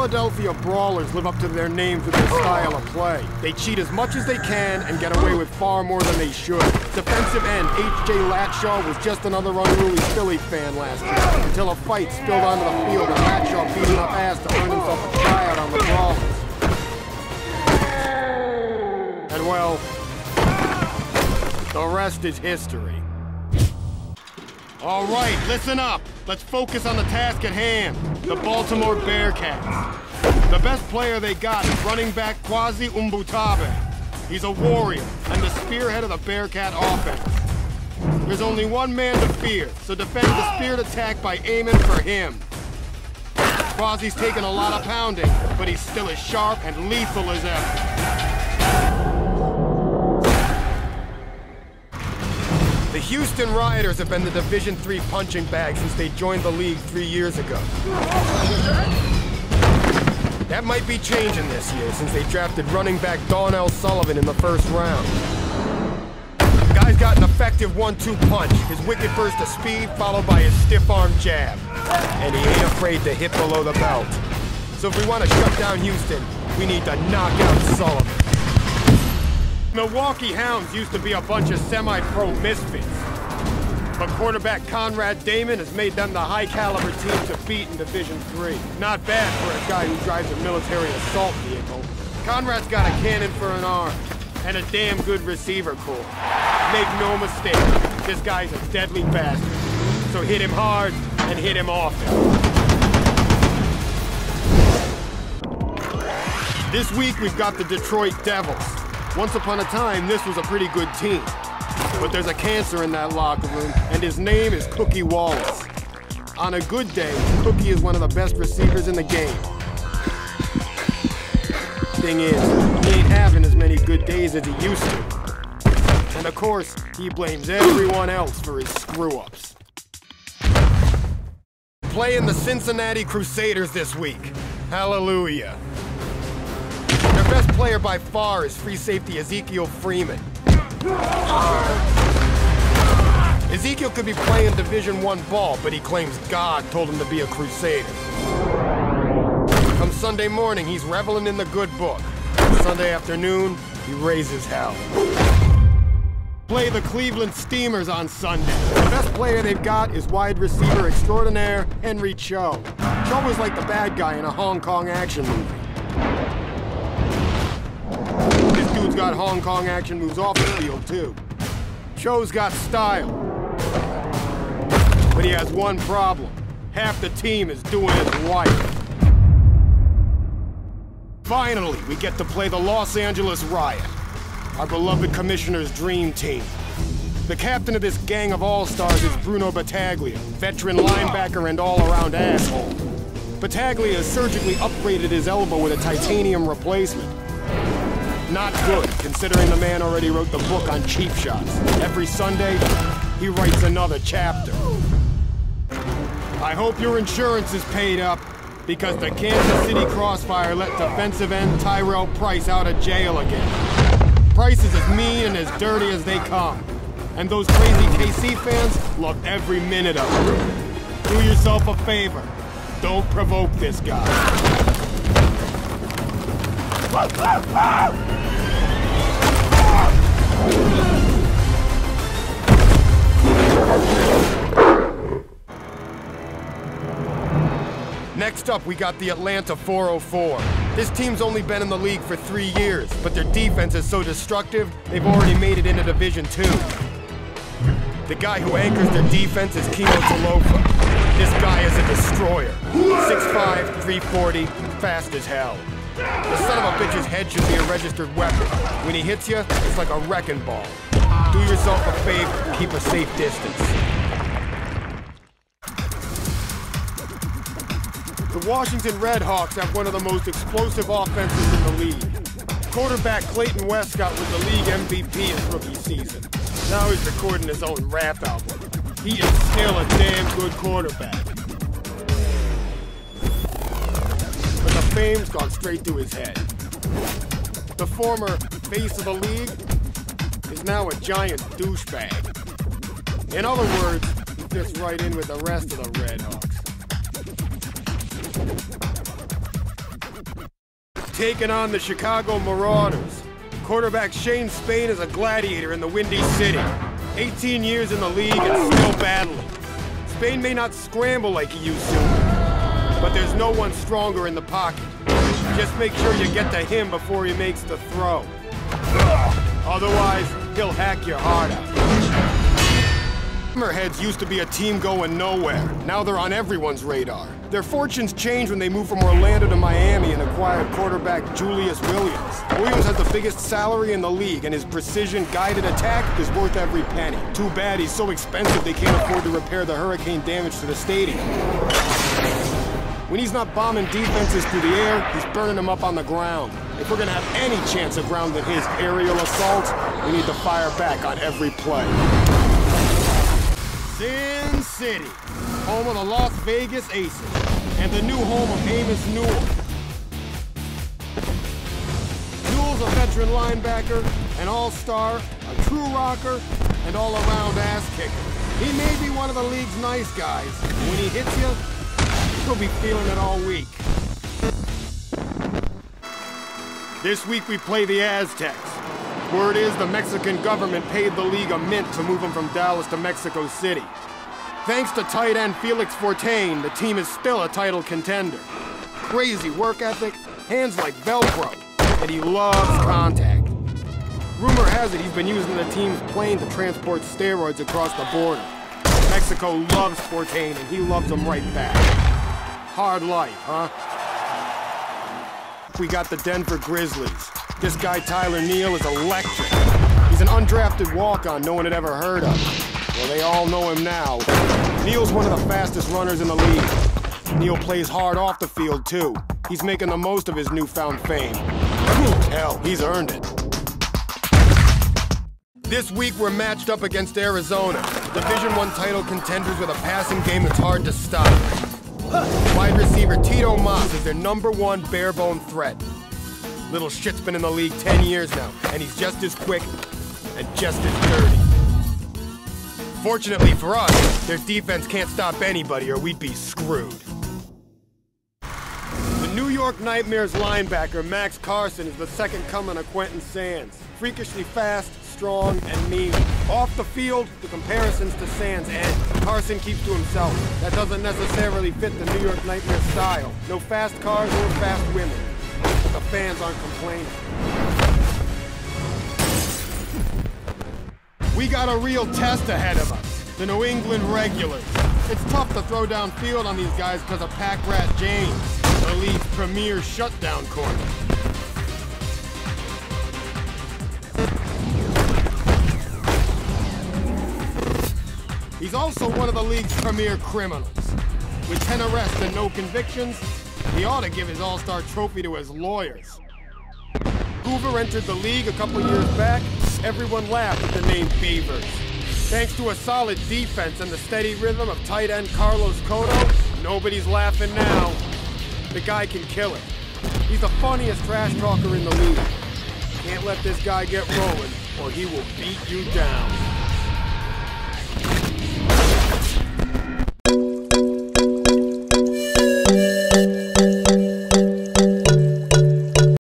Philadelphia Brawlers live up to their name through their style of play. They cheat as much as they can and get away with far more than they should. Defensive end H.J. Latshaw was just another unruly Philly fan last year, until a fight spilled onto the field and Latshaw beat enough ass to earn himself a tryout on the Brawlers. And well, the rest is history. All right, listen up. Let's focus on the task at hand, the Baltimore Bearcats. The best player they got is running back Kwasi Umbutabe. He's a warrior and the spearhead of the Bearcat offense. There's only one man to fear, so defend the speared attack by aiming for him. Kwasi's taken a lot of pounding, but he's still as sharp and lethal as ever. The Houston Rioters have been the Division III punching bag since they joined the league 3 years ago. That might be changing this year since they drafted running back Donnell Sullivan in the first round. The guy's got an effective 1-2 punch, his wicked burst of speed followed by his stiff-arm jab. And he ain't afraid to hit below the belt. So if we want to shut down Houston, we need to knock out Sullivan. Milwaukee Hounds used to be a bunch of semi-pro misfits. But quarterback Conrad Damon has made them the high-caliber team to beat in Division III. Not bad for a guy who drives a military assault vehicle. Conrad's got a cannon for an arm, and a damn good receiver corps. Make no mistake, this guy's a deadly bastard. So hit him hard, and hit him often. This week we've got the Detroit Devils. Once upon a time, this was a pretty good team. But there's a cancer in that locker room, and his name is Cookie Wallace. On a good day, Cookie is one of the best receivers in the game. Thing is, he ain't having as many good days as he used to. And of course, he blames everyone else for his screw-ups. Playing the Cincinnati Crusaders this week. Hallelujah. Their best player by far is free safety Ezekiel Freeman. Ezekiel could be playing Division I ball, but he claims God told him to be a Crusader. Come Sunday morning, he's reveling in the good book. Sunday afternoon, he raises hell. Play the Cleveland Steamers on Sunday. The best player they've got is wide receiver extraordinaire Henry Cho. Cho is like the bad guy in a Hong Kong action movie. This dude's got Hong Kong action moves off the field, too. Cho's got style. But he has one problem. Half the team is doing his wife. Finally, we get to play the Los Angeles Riot, our beloved commissioner's dream team. The captain of this gang of all-stars is Bruno Battaglia, veteran linebacker and all-around asshole. Battaglia has surgically upgraded his elbow with a titanium replacement. Not good, considering the man already wrote the book on cheap shots. Every Sunday, he writes another chapter. I hope your insurance is paid up, because the Kansas City Crossfire let defensive end Tyrell Price out of jail again. Price is as mean and as dirty as they come. And those crazy KC fans love every minute of it. Do yourself a favor. Don't provoke this guy. Next up, we got the Atlanta 404. This team's only been in the league for 3 years, but their defense is so destructive, they've already made it into Division II. The guy who anchors their defense is Kino Talofa. This guy is a destroyer. 6'5", 340, fast as hell. The son of a bitch's head should be a registered weapon. When he hits you, it's like a wrecking ball. Do yourself a favor, keep a safe distance. The Washington Redhawks have one of the most explosive offenses in the league. Quarterback Clayton Westcott was the league MVP his rookie season. Now he's recording his own rap album. He is still a damn good quarterback. But the fame's gone straight to his head. The former face of the league is now a giant douchebag. In other words, he fits right in with the rest of the Redhawks. taking on the Chicago Marauders. Quarterback Shane Spain is a gladiator in the Windy City. 18 years in the league and still battling. Spain may not scramble like he used to, but there's no one stronger in the pocket. Just make sure you get to him before he makes the throw. Otherwise, he'll hack your heart out. Hammerheads used to be a team going nowhere. Now they're on everyone's radar. Their fortunes changed when they moved from Orlando to Miami and acquired quarterback Julius Williams. Williams has the biggest salary in the league, and his precision-guided attack is worth every penny. Too bad he's so expensive they can't afford to repair the hurricane damage to the stadium. When he's not bombing defenses through the air, he's burning them up on the ground. If we're gonna have any chance of grounding his aerial assaults, we need to fire back on every play. Sin City, home of the Las Vegas Aces, and the new home of Amos Newell. Newell's a veteran linebacker, an all-star, a true rocker, and all-around ass-kicker. He may be one of the league's nice guys. When he hits you, you'll be feeling it all week. This week we play the Aztecs. Word is the Mexican government paid the league a mint to move him from Dallas to Mexico City. Thanks to tight end Felix Fortain, the team is still a title contender. Crazy work ethic, hands like Velcro, and he loves contact. Rumor has it he's been using the team's plane to transport steroids across the border. Mexico loves Fortain, and he loves them right back. Hard life, huh? We got the Denver Grizzlies. This guy, Tyler Neal, is electric. He's an undrafted walk-on no one had ever heard of. Well, they all know him now. Neal's one of the fastest runners in the league. Neal plays hard off the field, too. He's making the most of his newfound fame. Hell, he's earned it. This week, we're matched up against Arizona, Division I title contenders with a passing game that's hard to stop. Wide receiver Tito Moss is their #1 bare-bone threat. Little shit's been in the league 10 years now, and he's just as quick and just as dirty. Fortunately for us, their defense can't stop anybody or we'd be screwed. The New York Nightmares linebacker Max Carson is the second coming of Quentin Sands. Freakishly fast, strong, and mean. Off the field, the comparisons to Sands end. Carson keeps to himself. That doesn't necessarily fit the New York Nightmare style. No fast cars or fast women. But the fans aren't complaining. We got a real test ahead of us. The New England Regulars. It's tough to throw downfield on these guys because of Pack Rat James, the league's premier shutdown corner. He's also one of the league's premier criminals. With 10 arrests and no convictions, he ought to give his All-Star trophy to his lawyers. Hoover entered the league a couple years back. Everyone laughed at the name Beavers. Thanks to a solid defense and the steady rhythm of tight end Carlos Cotto, nobody's laughing now. The guy can kill it. He's the funniest trash talker in the league. Can't let this guy get rolling, or he will beat you down.